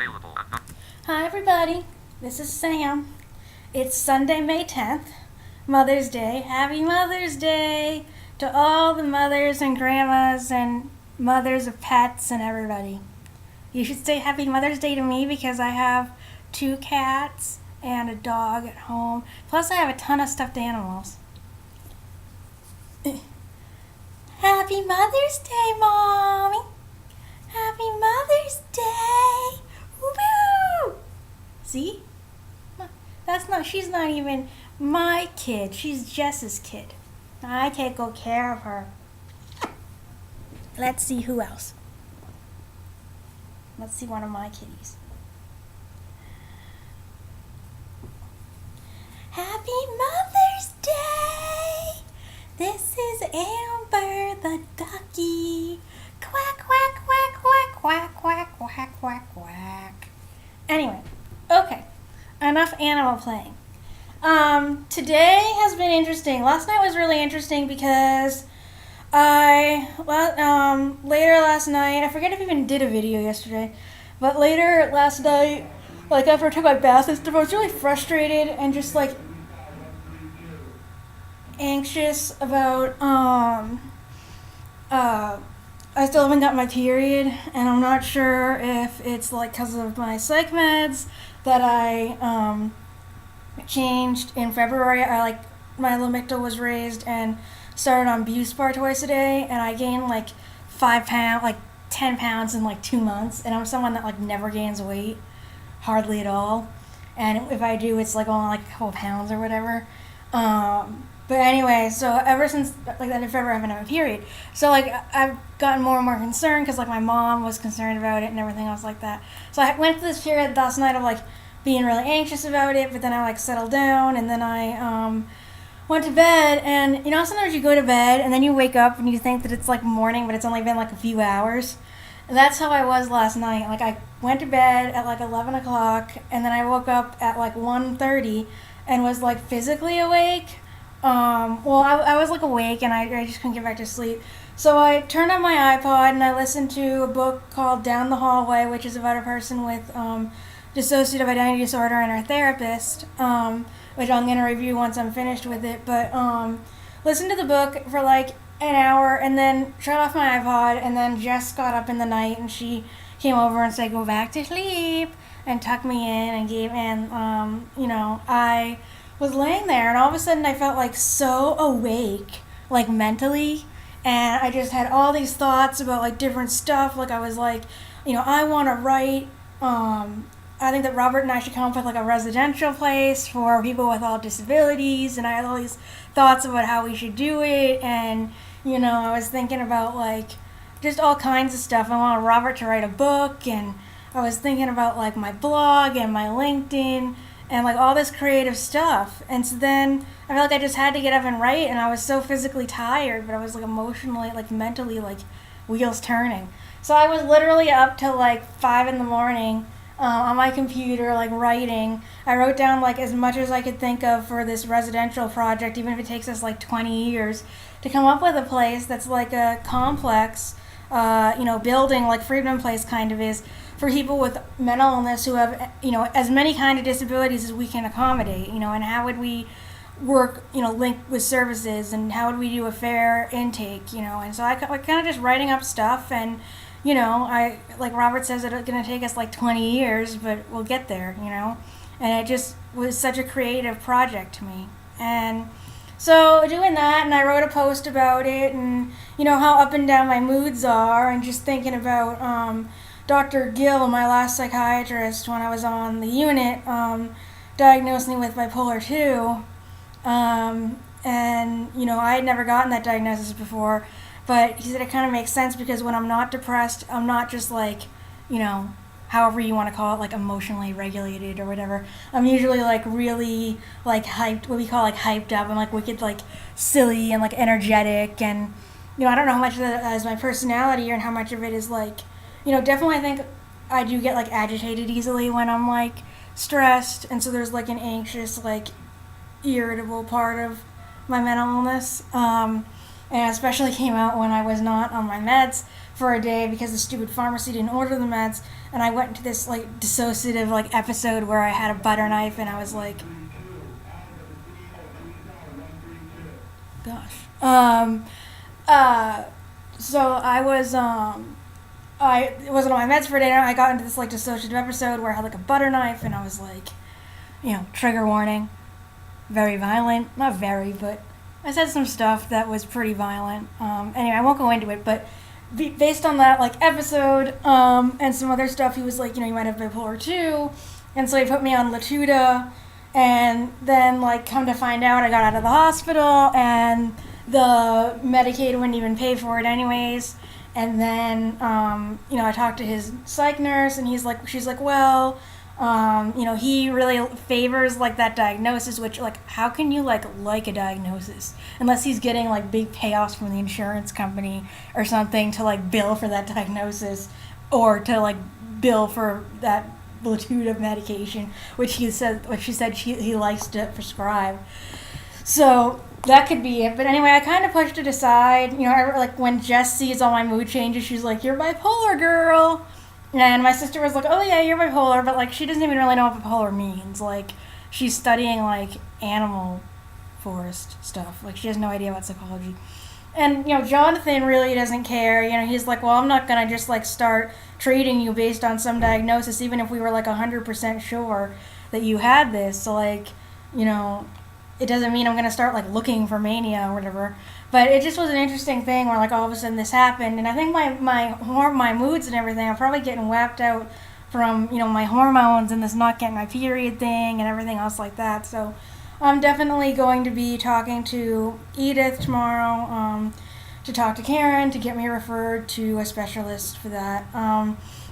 available. Hi everybody, this is Sam. It's Sunday, May 10th, Mother's Day. Happy Mother's Day to all the mothers and grandmas and mothers of pets and everybody. You should say Happy Mother's Day to me because I have 2 cats and a dog at home. Plus I have a ton of stuffed animals. Happy Mother's Day, Mommy! Happy Mother's Day! Woo! See? She's not even my kid. She's Jess's kid. I take good care of her. Let's see who else. Let's see one of my kitties. Happy Mother's Day! This is Amber the ducky. Quack, quack, quack, quack, quack, quack, quack, quack, quack. Anyway, okay. Enough animal playing. Today has been interesting. Last night was really interesting because later last night, I forget if I even did a video yesterday, but later last night, like after I took my bath and stuff, I was really frustrated and just like anxious about, I still haven't got my period, and I'm not sure if it's like because of my psych meds that I changed in February. My Lamictal was raised and started on Buspar twice a day, and I gained like 5 pounds, like 10 pounds in like 2 months, and I'm someone that like never gains weight, hardly at all, and if I do, it's like only like a couple pounds or whatever. But anyway, so ever since like that in February, I haven't had a period. So like I've gotten more and more concerned because like my mom was concerned about it and everything else like that. So I went through this period last night of like being really anxious about it, but then I like settled down, and then I went to bed. And you know, sometimes you go to bed and then you wake up and you think that it's like morning, but it's only been like a few hours. And that's how I was last night. Like I went to bed at like 11 o'clock, and then I woke up at like 1:30 and was like physically awake. I was like awake and I just couldn't get back to sleep. So I turned on my iPod and I listened to a book called Down the Hallway, which is about a person with dissociative identity disorder and her therapist, which I'm going to review once I'm finished with it. But listened to the book for like an hour and then shut off my iPod, and then Jess got up in the night and she came over and said, go back to sleep, and tucked me in and I was laying there, and all of a sudden I felt like so awake, like mentally, and I just had all these thoughts about like different stuff. Like I was like, I want to write. I think that Robert and I should come up with like a residential place for people with all disabilities, and I had all these thoughts about how we should do it, and I was thinking about like just all kinds of stuff. I wanted Robert to write a book, and I was thinking about like my blog and my LinkedIn and like all this creative stuff. And so then I felt like I just had to get up and write, and I was so physically tired, but I was like emotionally, like mentally, like wheels turning. So I was literally up till like 5 in the morning on my computer, like writing. I wrote down like as much as I could think of for this residential project, even if it takes us like 20 years to come up with a place that's like a complex, building like Freedom Place kind of is, for people with mental illness who have, as many kind of disabilities as we can accommodate, and how would we work, link with services, and how would we do a fair intake, and so I kind of just writing up stuff, and, I, like Robert says, it's going to take us like 20 years, but we'll get there, and it just was such a creative project to me. And so doing that, and I wrote a post about it, and, how up and down my moods are, and just thinking about, Dr. Gill, my last psychiatrist when I was on the unit, diagnosed me with bipolar 2. I had never gotten that diagnosis before, but he said it kind of makes sense because when I'm not depressed, I'm not just like, however you want to call it, like emotionally regulated or whatever. I'm usually like really like hyped, what we call like hyped up. I'm like wicked, like silly and like energetic, and, I don't know how much of that is my personality and how much of it is like, definitely I think I do get like agitated easily when I'm like stressed, and so there's like an anxious, like irritable part of my mental illness, and it especially came out when I was not on my meds for a day because the stupid pharmacy didn't order the meds, and I went into this like dissociative like episode where I had a butter knife and I was like, gosh. So I was I wasn't on my meds for a day, and I got into this like dissociative episode where I had like a butter knife, and I was like, trigger warning, very violent, not very, but I said some stuff that was pretty violent. Anyway, I won't go into it, but based on that like episode and some other stuff, he was like, you might have bipolar 2, and so he put me on Latuda, and then like come to find out, I got out of the hospital, and the Medicaid wouldn't even pay for it anyways. And then, I talked to his psych nurse, and she's like, well, he really favors like that diagnosis, which like, how can you like a diagnosis unless he's getting like big payoffs from the insurance company or something to like bill for that diagnosis, or to like bill for that Latuda medication, which she said he likes to prescribe. So that could be it. But anyway, I kind of pushed it aside. Like when Jess sees all my mood changes, she's like, "You're bipolar, girl." And my sister was like, "Oh yeah, you're bipolar," but like she doesn't even really know what bipolar means. Like she's studying like animal forest stuff. Like she has no idea about psychology. And Jonathan really doesn't care. He's like, "Well, I'm not gonna just like start treating you based on some diagnosis, even if we were like 100% sure that you had this. So like, it doesn't mean I'm going to start like looking for mania or whatever." But it just was an interesting thing where like all of a sudden this happened, and I think my moods and everything are probably getting whacked out from my hormones and this not getting my period thing and everything else like that. So I'm definitely going to be talking to Edith tomorrow, to talk to Karen to get me referred to a specialist for that.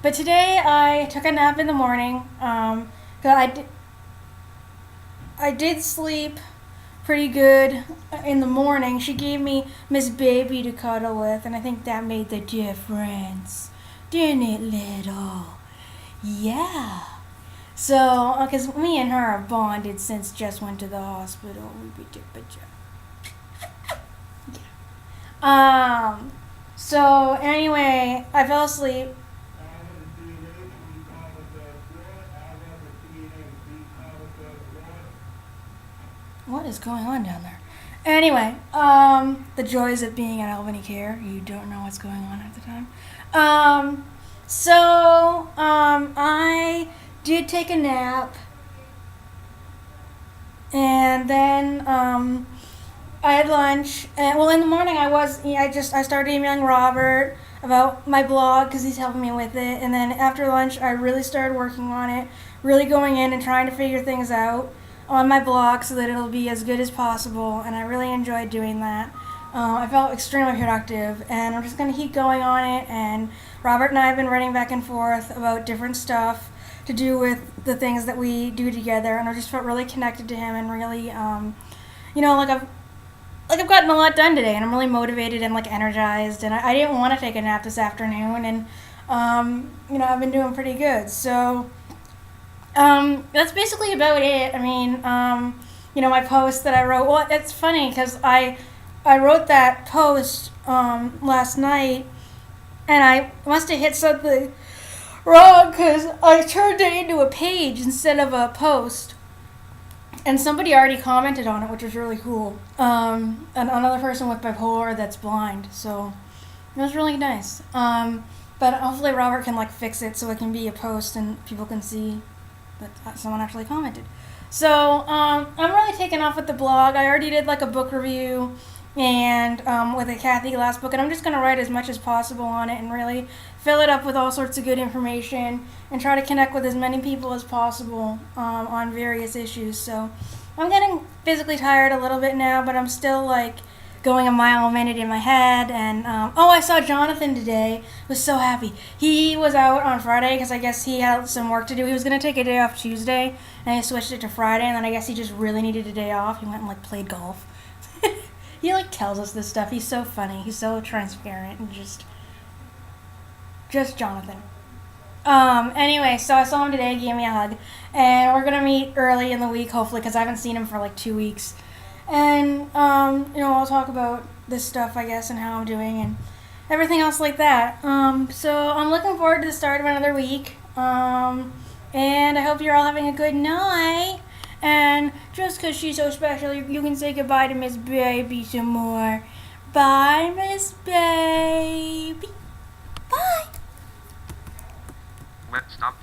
But today I took a nap in the morning. 'Cause I did sleep pretty good in the morning. She gave me Miss Baby to cuddle with, and I think that made the difference. Didn't it, little? Yeah. So, because me and her are bonded since Jess went to the hospital. Yeah. So, anyway, I fell asleep. What is going on down there? Anyway, the joys of being at Albany Care. You don't know what's going on at the time. I did take a nap, and then I had lunch. And well, in the morning I started emailing Robert about my blog because he's helping me with it. And then after lunch, I really started working on it, really going in and trying to figure things out on my blog so that it'll be as good as possible, and I really enjoyed doing that. I felt extremely productive, and I'm just going to keep going on it, and Robert and I have been writing back and forth about different stuff to do with the things that we do together, and I just felt really connected to him, and really, I've gotten a lot done today, and I'm really motivated and like energized, and I didn't want to take a nap this afternoon, and I've been doing pretty good. So that's basically about it. I mean, my post that I wrote, well, it's funny because I wrote that post last night, and I must have hit something wrong because I turned it into a page instead of a post, and somebody already commented on it, which was really cool. And another person with bipolar that's blind, so it was really nice. But hopefully Robert can like fix it so it can be a post and people can see that someone actually commented. So I'm really taking off with the blog. I already did like a book review and with a Kathy Glass book, and I'm just going to write as much as possible on it and really fill it up with all sorts of good information and try to connect with as many people as possible on various issues. So I'm getting physically tired a little bit now, but I'm still like going a mile a minute in my head. And I saw Jonathan today. Was so happy. He was out on Friday because I guess he had some work to do. He was going to take a day off Tuesday, and he switched it to Friday, and then I guess he just really needed a day off. He went and like played golf. He like tells us this stuff. He's so funny. He's so transparent and just Jonathan. Anyway, so I saw him today. He gave me a hug, and we're gonna meet early in the week, hopefully, because I haven't seen him for like 2 weeks. And I'll talk about this stuff, I guess, and how I'm doing, and everything else like that. So I'm looking forward to the start of another week. And I hope you're all having a good night. And just because she's so special, you can say goodbye to Miss Baby some more. Bye, Miss Baby. Bye. Stop.